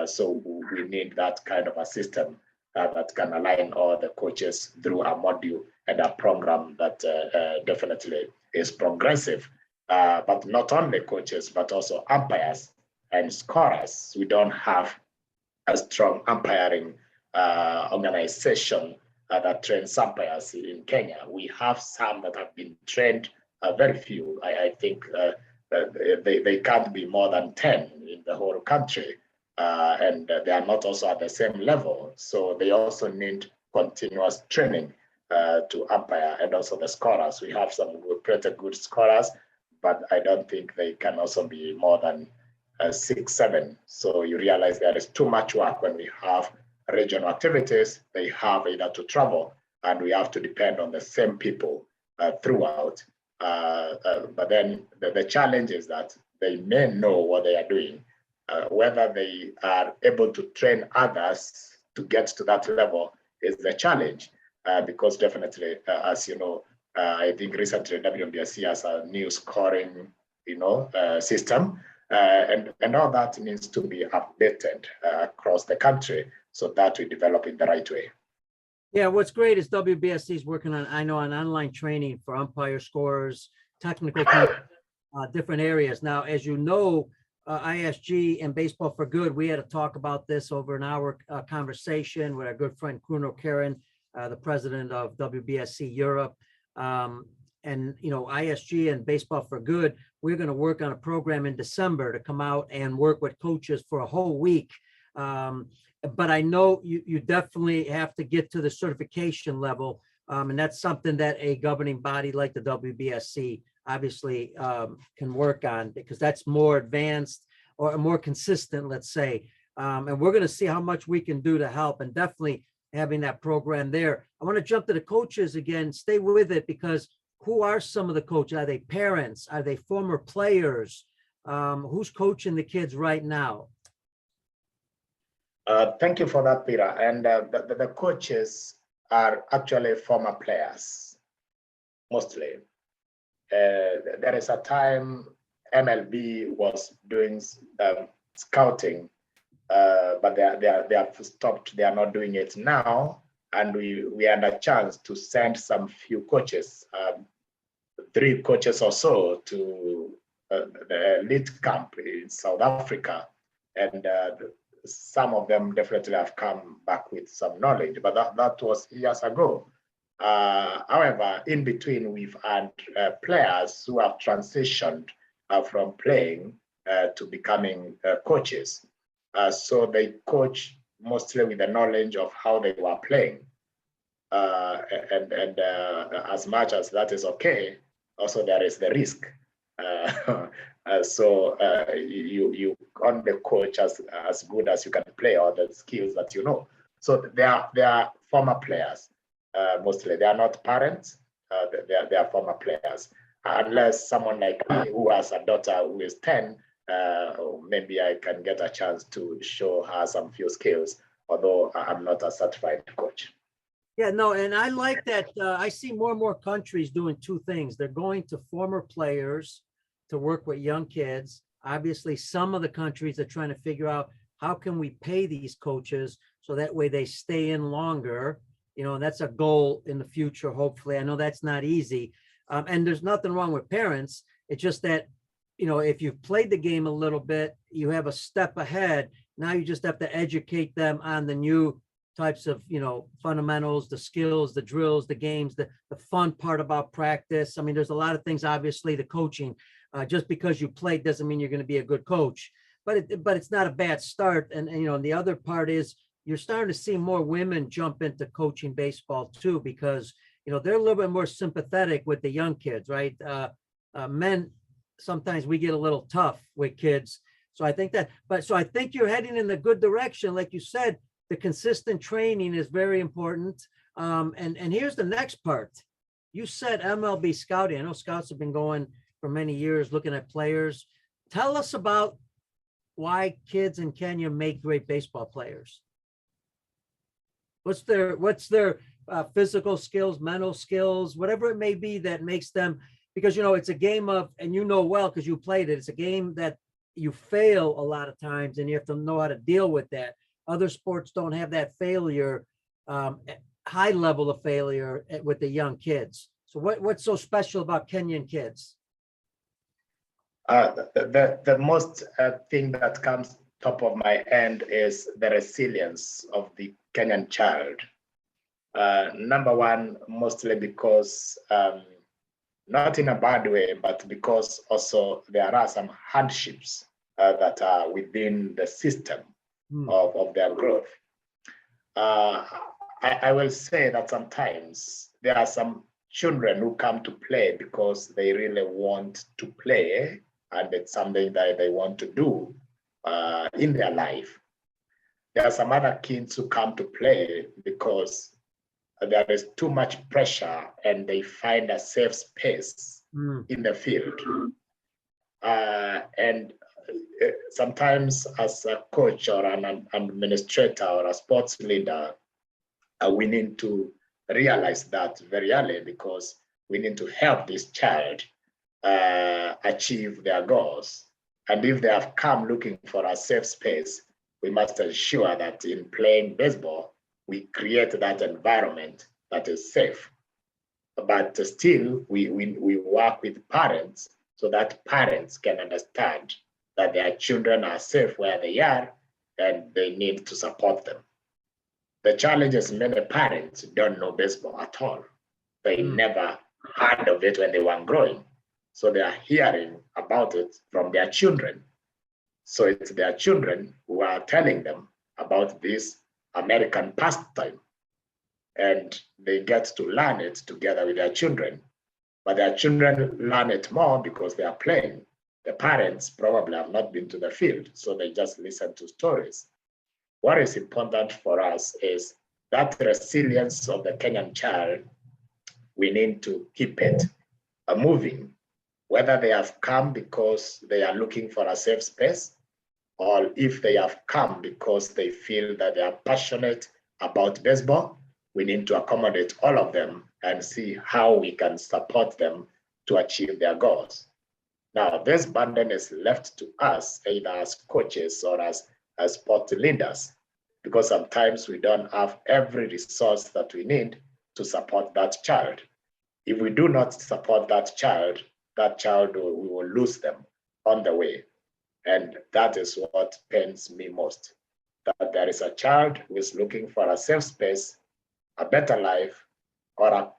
So we need that kind of a system that can align all the coaches through a module and a program that definitely is progressive. But not only coaches, but also umpires and scorers. We don't have a strong umpiring organization that trains umpires in Kenya. We have some that have been trained, very few. I think they can't be more than 10 in the whole country. And they are not also at the same level. So they also need continuous training to umpire, and also the scorers. We have some pretty good scorers, but I don't think they can also be more than 6, 7. So you realize there is too much work when we have regional activities. They have either to travel, and we have to depend on the same people throughout. But then the challenge is that they may know what they are doing. Whether they are able to train others to get to that level is the challenge, because definitely, as you know, I think recently WBSC has a new scoring, system, and all that needs to be updated across the country so that we develop in the right way. Yeah, what's great is WBSC is working on, I know, on online training for umpire scorers, technical people, different areas. Now, as you know, ISG and Baseball for Good, we had to talk about this over an hour conversation with our good friend Kuno Karen, the president of WBSC Europe. And, ISG and Baseball for Good, we're going to work on a program in December to come out and work with coaches for a whole week. But I know you definitely have to get to the certification level. And that's something that a governing body like the WBSC obviously can work on, because that's more advanced or more consistent, let's say. And we're going to see how much we can do to help, and definitely having that program there. I want to jump to the coaches again. Stay with it, because who are some of the coaches? Are they parents? Are they former players? Who's coaching the kids right now? Thank you for that, Peter. And the coaches are actually former players, mostly. There is a time MLB was doing scouting, but they have stopped. They are not doing it now, and we had a chance to send some few coaches, 3 coaches or so, to the elite camp in South Africa, and some of them definitely have come back with some knowledge. But that was years ago. However, in between, we've had players who have transitioned from playing to becoming coaches. So they coach mostly with the knowledge of how they were playing. And as much as that is okay, also there is the risk. So you on the coach as good as you can play, or the skills that you know. So they are former players. Mostly they are not parents. They are former players. Unless someone like me who has a daughter who is 10, maybe I can get a chance to show her some few skills, although I'm not a certified coach. Yeah, no, and I like that. I see more and more countries doing two things. They're going to former players to work with young kids. Obviously, some of the countries are trying to figure out how can we pay these coaches so that way they stay in longer. You know, that's a goal in the future, hopefully. I know that's not easy. And there's nothing wrong with parents. It's just that, you know, if you've played the game a little bit, you have a step ahead. Now you just have to educate them on the new types of, you know, fundamentals, the skills, the drills, the games, the fun part about practice. I mean, there's a lot of things, obviously, the coaching. Just because you played doesn't mean you're going to be a good coach, but it's not a bad start. And you know, and the other part is you're starting to see more women jump into coaching baseball too, because, you know, they're a little bit more sympathetic with the young kids, right? Men, sometimes we get a little tough with kids. So I think that, so I think you're heading in the good direction. Like you said, the consistent training is very important. And here's the next part. You said MLB scouting. I know scouts have been going for many years looking at players. Tell us about why kids in Kenya make great baseball players. What's their physical skills, mental skills, whatever it may be that makes them, because, you know, it's a game of, and you know well because you played it, it's a game that you fail a lot of times and you have to know how to deal with that. Other sports don't have that failure, high level of failure with the young kids. So what's so special about Kenyan kids? The most thing that comes top of my end is the resilience of the Kenyan child. Number one, mostly because, not in a bad way, but because also there are some hardships that are within the system of their growth. I will say that sometimes there are some children who come to play because they really want to play, and it's something that they want to do in their life. There are some other kids who come to play because there is too much pressure and they find a safe space in the field. And sometimes as a coach or an administrator or a sports leader, we need to realize that very early, because we need to help this child achieve their goals. And if they have come looking for a safe space, we must ensure that in playing baseball, we create that environment that is safe. But still, we work with parents so that parents can understand that their children are safe where they are and they need to support them. The challenge is many parents don't know baseball at all. They never heard of it when they were growing. So they are hearing about it from their children. So it's their children who are telling them about this American pastime. And they get to learn it together with their children. But their children learn it more because they are playing. The parents probably have not been to the field, so they just listen to stories. What is important for us is that resilience of the Kenyan child. We need to keep it moving, whether they have come because they are looking for a safe space, or if they have come because they feel that they are passionate about baseball. We need to accommodate all of them and see how we can support them to achieve their goals. Now, this burden is left to us, either as coaches or as sport leaders, because sometimes we don't have every resource that we need to support that child. If we do not support that child, we will lose them on the way. And that is what pains me most, that there is a child who is looking for a safe space, a better life, or a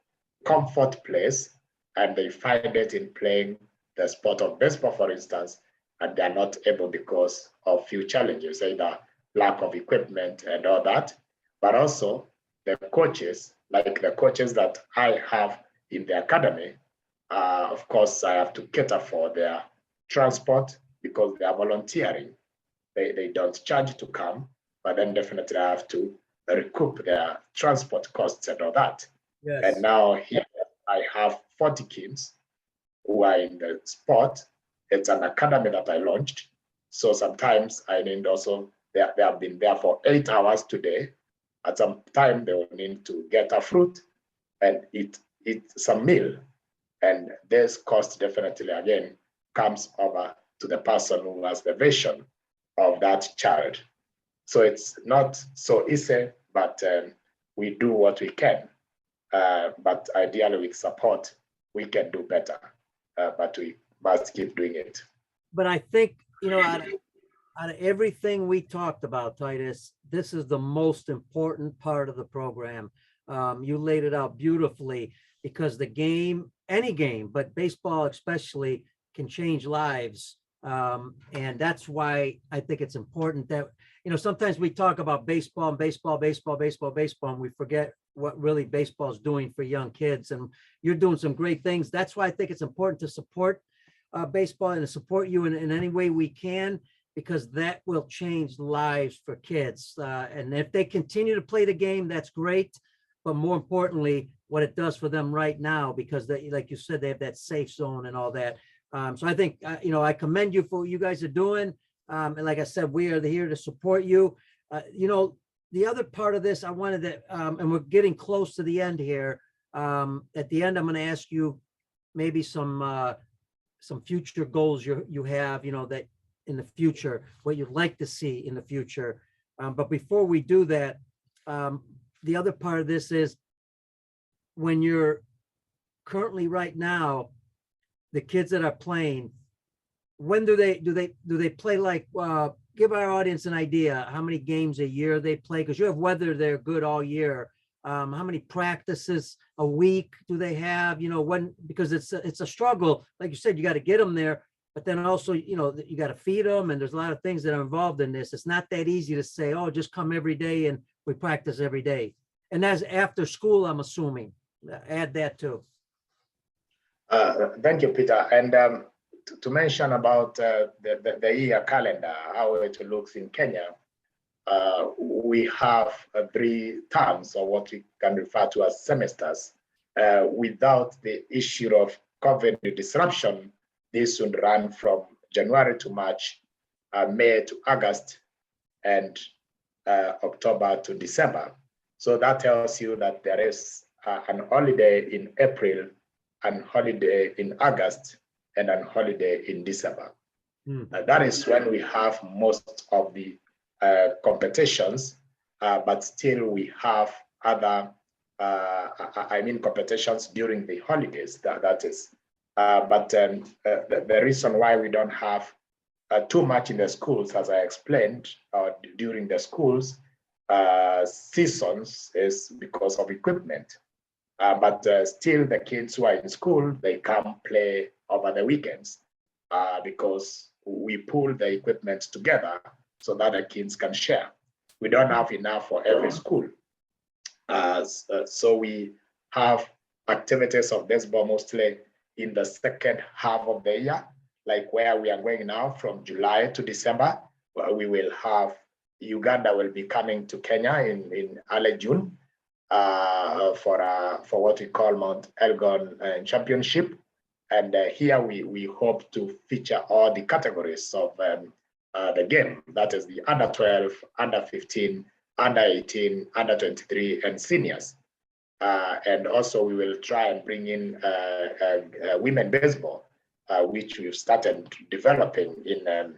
comfort place, and they find it in playing the sport of baseball, for instance, and they're not able because of few challenges, either lack of equipment and all that, but also the coaches, like the coaches that I have in the academy. Of course, I have to cater for their transport because they are volunteering. They don't charge to come, but then definitely I have to recoup their transport costs and all that. Yes. And now here I have 40 kids who are in the sport. It's an academy that I launched. So sometimes I need also, they have been there for 8 hours today. At some time they will need to get a fruit and eat some meal. And this cost definitely again comes over to the person who has the vision of that child. So it's not so easy, but we do what we can. But ideally with support, we can do better, but we must keep doing it. But I think, out of everything we talked about, Titus, this is the most important part of the program. You laid it out beautifully, because the game, any game, but baseball especially, can change lives. And that's why I think it's important that, sometimes we talk about baseball and baseball, and we forget what really baseball is doing for young kids. And you're doing some great things. That's why I think it's important to support baseball and to support you in any way we can, because that will change lives for kids. And if they continue to play the game, that's great. But more importantly, what it does for them right now, because they, like you said, they have that safe zone and all that. So I think, I commend you for what you guys are doing. And like I said, we are here to support you. The other part of this, I wanted to, and we're getting close to the end here. At the end, I'm going to ask you maybe some future goals you have, that in the future, what you'd like to see in the future. But before we do that, the other part of this is, when you're currently right now, the kids that are playing, when do they play? Like, give our audience an idea how many games a year they play, because you have whether they're good all year. How many practices a week do they have? Because it's a struggle. Like you said, you got to get them there, but then also, you got to feed them, and there's a lot of things that are involved in this. It's not that easy to say, oh, just come every day and we practice every day. And that's after school, I'm assuming. Add that too. Thank you, Peter. And to mention about the year calendar, how it looks in Kenya, we have 3 terms, or what we can refer to as semesters. Without the issue of COVID disruption, this would run from January to March, May to August, and October to December. So that tells you that there is an holiday in April, an holiday in August, and an holiday in December. That is when we have most of the competitions, but still we have other, competitions during the holidays, that is. But the reason why we don't have too much in the schools, as I explained, during the schools seasons, is because of equipment. But still the kids who are in school, they come play over the weekends because we pull the equipment together so that the kids can share. We don't have enough for every school. So we have activities of baseball mostly in the second half of the year, like where we are going now from July to December, where we will have Uganda will be coming to Kenya in early June for what we call Mount Elgon Championship. And here we hope to feature all the categories of the game. That is the under 12, under 15, under 18, under 23, and seniors. And also we will try and bring in women baseball, which we've started developing in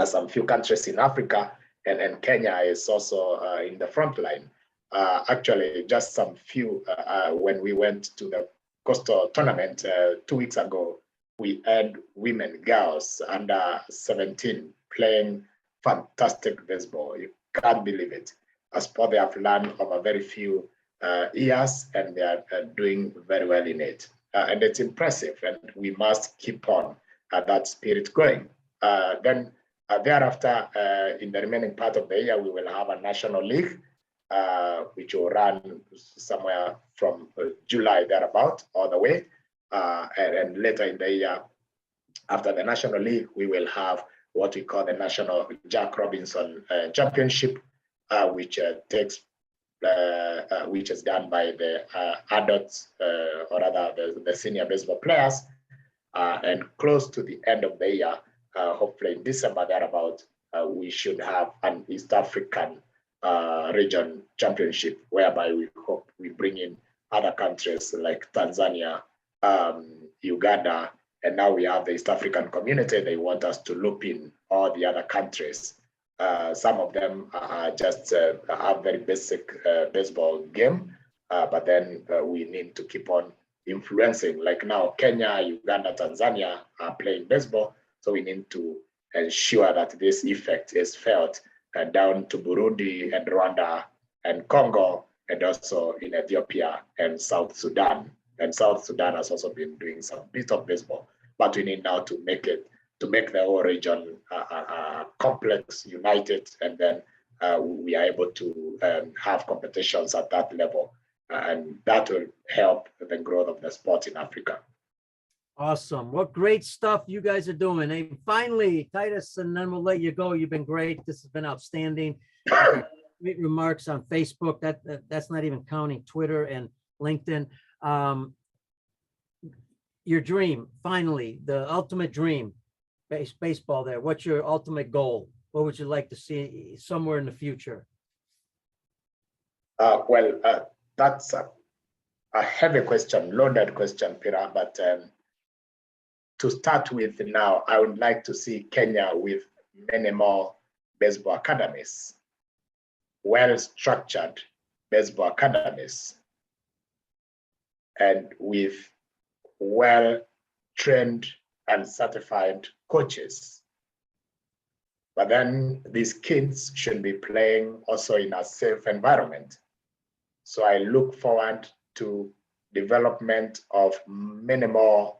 some few countries in Africa, and Kenya is also in the front line. Actually, just some few, when we went to the Coastal Tournament 2 weeks ago, we had women, girls under 17 playing fantastic baseball. You can't believe it. As per they have learned over very few years, and they are doing very well in it. And it's impressive, and we must keep on that spirit going. Then thereafter, in the remaining part of the year, we will have a national league, which will run somewhere from July thereabout all the way. And later in the year, after the National League, we will have what we call the National Jack Robinson Championship, which is done by the adults, or rather the senior baseball players. And close to the end of the year, hopefully in December thereabout, we should have an East African region championship, whereby we hope we bring in other countries like Tanzania, Uganda, and now we have the East African community. They want us to loop in all the other countries. Some of them are just have very basic baseball game, but then we need to keep on influencing. Like now, Kenya, Uganda, Tanzania are playing baseball, so we need to ensure that this effect is felt down to Burundi and Rwanda and Congo, and also in Ethiopia and South Sudan. And South Sudan has also been doing some bit of baseball, but we need now to make the whole region complex, united, and then we are able to have competitions at that level, and that will help the growth of the sport in Africa. Awesome. What great stuff you guys are doing. And finally, Titus, and then we'll let you go. You've been great. This has been outstanding. Great remarks on Facebook. That's not even counting Twitter and LinkedIn. Your dream, finally, the ultimate dream, baseball there. What's your ultimate goal? What would you like to see somewhere in the future? That's a heavy question, loaded question, Peter, but to start with now, I would like to see Kenya with many more baseball academies, well-structured baseball academies, and with well-trained and certified coaches. But then these kids should be playing also in a safe environment. So I look forward to development of many more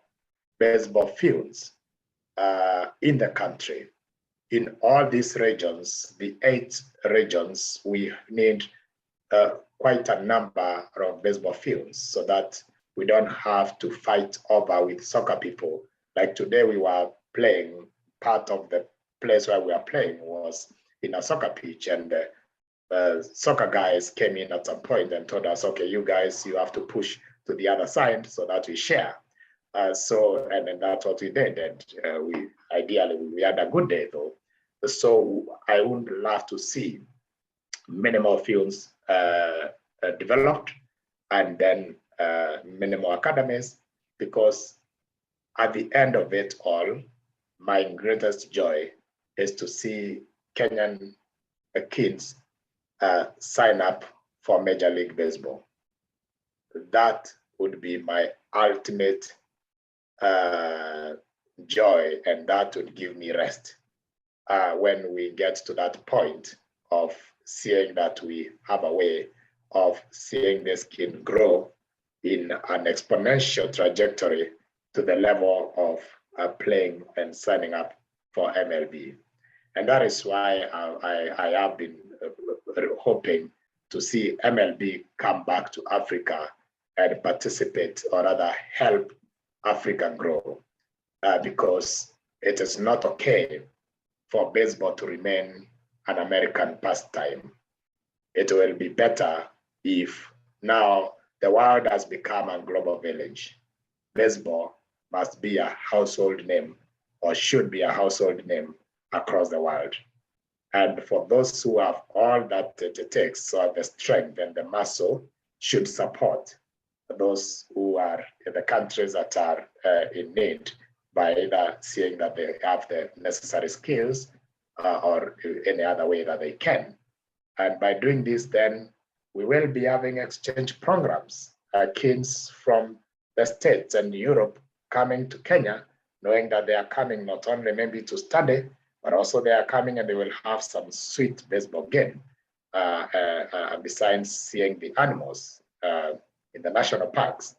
baseball fields in the country. In all these regions, the 8 regions, we need quite a number of baseball fields so that we don't have to fight over with soccer people. Like today we were playing, part of the place where we are playing was in a soccer pitch, and soccer guys came in at some point and told us, okay, you guys, you have to push to the other side so that we share. And then that's what we did, and we had a good day though. So I would love to see many more fields developed, and then many more academies, because at the end of it all, my greatest joy is to see Kenyan kids sign up for Major League Baseball. That would be my ultimate joy, and that would give me rest when we get to that point of seeing that we have a way of seeing this kid grow in an exponential trajectory to the level of playing and signing up for MLB. And that is why I have been hoping to see MLB come back to Africa and participate, or rather help Africa grow, because it is not okay for baseball to remain an American pastime. It will be better if now the world has become a global village. Baseball must be a household name, or should be a household name across the world. And for those who have all that it takes, so the strength and the muscle, should support those who are in the countries that are in need, by either seeing that they have the necessary skills or any other way that they can. And by doing this, then we will be having exchange programs, kids from the States and Europe coming to Kenya, knowing that they are coming not only maybe to study, but also they are coming and they will have some sweet baseball game, besides seeing the animals. in the national parks,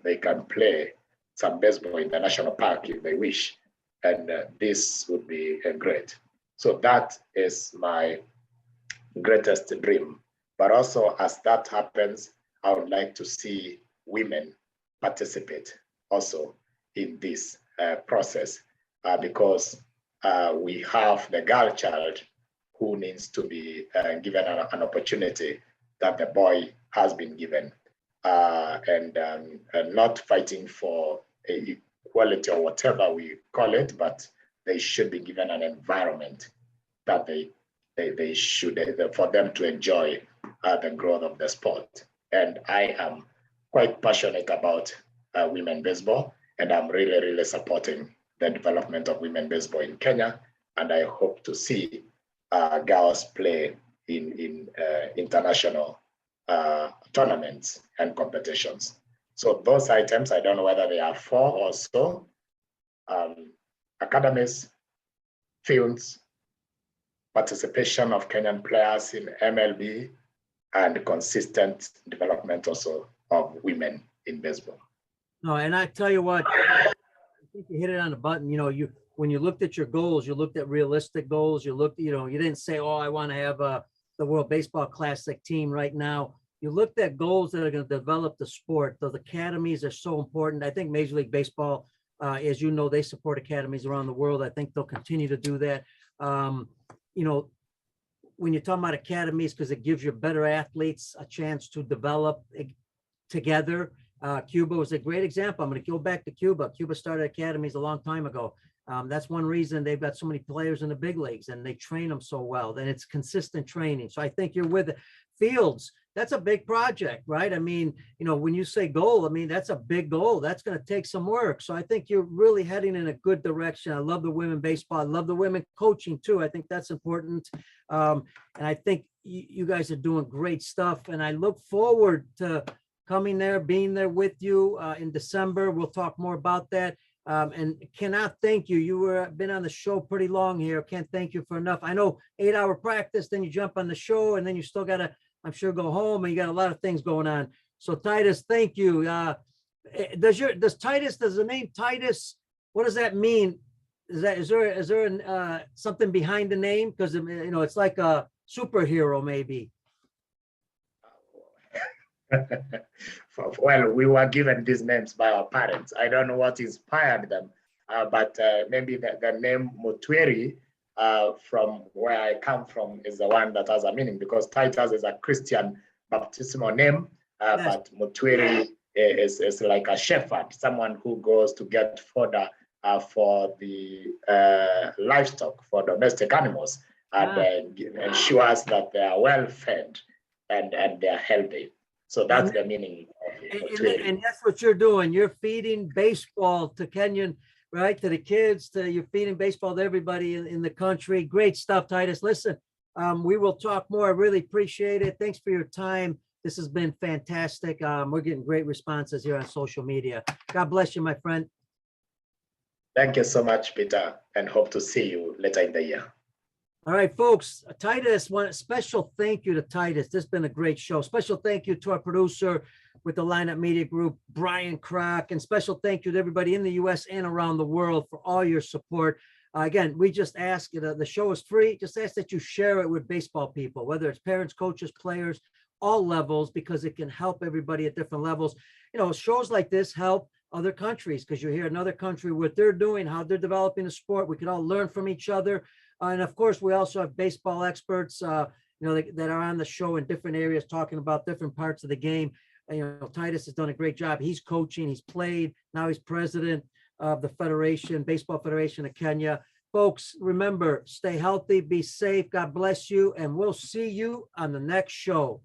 they can play some baseball in the national park if they wish. And this would be great. So that is my greatest dream. But also, as that happens, I would like to see women participate also in this process, because we have the girl child who needs to be given an opportunity that the boy has been given, and not fighting for equality or whatever we call it, but they should be given an environment that they should, for them to enjoy the growth of the sport. And I am quite passionate about women baseball, and I'm really, really supporting the development of women baseball in Kenya. And I hope to see girls play in international tournaments and competitions. So those items, I don't know whether they are 4 or so: academies, fields, participation of Kenyan players in MLB, and consistent development also of women in baseball. No, and I tell you what, I think you hit it on the button. You know, when you looked at your goals, you looked at realistic goals. You looked, you know, you didn't say, oh, I want to have the World Baseball Classic team right now. You looked at goals that are going to develop the sport. Those academies are so important. I think Major League Baseball, as you know, they support academies around the world. I think they'll continue to do that. You know, when you're talking about academies, because it gives your better athletes a chance to develop together. Cuba was a great example. I'm going to go back to Cuba. Cuba started academies a long time ago. That's one reason they've got so many players in the big leagues, and they train them so well. Then it's consistent training. So I think you're with it. Fields, that's a big project, right? I mean, you know, when you say goal, I mean, that's a big goal. That's going to take some work. So I think you're really heading in a good direction. I love the women baseball. I love the women coaching too. I think that's important. And I think you guys are doing great stuff. And I look forward to coming there, being there with you in December. We'll talk more about that. And cannot thank you. You were been on the show pretty long here. Can't thank you for enough. I know 8-hour practice, then you jump on the show, and then you still got to, I'm sure, go home, and you got a lot of things going on. So Titus, thank you. Does the name Titus, what does that mean? Is there something behind the name? Because, you know, it's like a superhero maybe. Well, we were given these names by our parents. I don't know what inspired them, but maybe the name Mutwiri, from where I come from, is the one that has a meaning, because Titus is a Christian baptismal name, yes. But Mutwiri is like a shepherd, someone who goes to get fodder for the livestock, for domestic animals, and ensures that they are well fed and they are healthy. So that's the meaning of it. And that's what you're doing. You're feeding baseball to Kenyan, right? To the kids, you're feeding baseball to everybody in the country. Great stuff, Titus. Listen, we will talk more. I really appreciate it. Thanks for your time. This has been fantastic. We're getting great responses here on social media. God bless you, my friend. Thank you so much, Peter, and hope to see you later in the year. All right, folks, Titus, one special thank you to Titus. This has been a great show. Special thank you to our producer with the Lineup Media Group, Brian Kroc, and special thank you to everybody in the U.S. and around the world for all your support. Again, we just ask, the show is free. Just ask that you share it with baseball people, whether it's parents, coaches, players, all levels, because it can help everybody at different levels. You know, shows like this help other countries, because you hear another country, what they're doing, how they're developing the sport. We can all learn from each other. And of course, we also have baseball experts, you know, that are on the show in different areas, talking about different parts of the game. And, you know, Titus has done a great job. He's coaching, he's played, now he's president of the Federation, Baseball Federation of Kenya. Folks, remember, stay healthy, be safe. God bless you. And we'll see you on the next show.